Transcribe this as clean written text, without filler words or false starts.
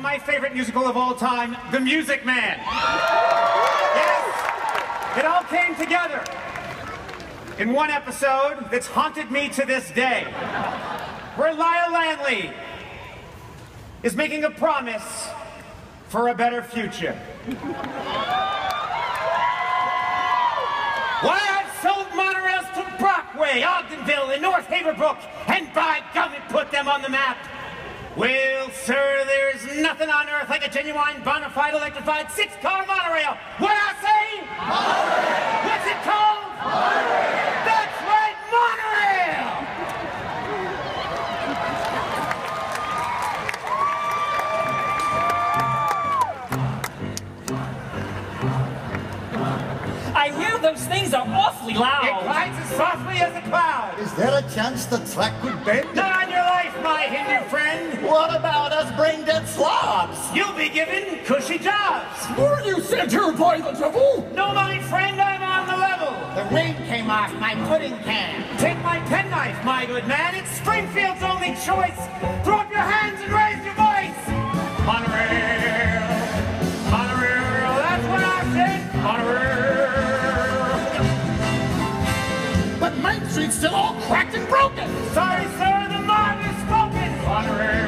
and my favorite musical of all time, The Music Man. Yes, it all came together in one episode that's haunted me to this day, where Lyle Lanley is making a promise for a better future. Why, I've sold monorails to Brockway, Ogdenville, and North Haverbrook, and by gum, it put them on the map. Well, sir, there's nothing on earth like a genuine, bona fide, electrified six-car monorail. What I say? Monorail! What's it called? Monorail! That's right, monorail! I hear those things are awfully loud. It glides as softly as a cloud. Is there a chance the track could bend? Not on your life, my Hindu friend. What about us brain-dead slobs? You'll be given cushy jobs. Were you sent here by the devil? No, my friend, I'm on the level. The rain came off my pudding can. Take my penknife, my good man. It's Springfield's only choice. Throw up your hands and raise your voice. Monorail, monorail, that's what I said. Monorail. But Main Street's still all cracked and broken. Sorry, sir, the mob is spoken. Monorail.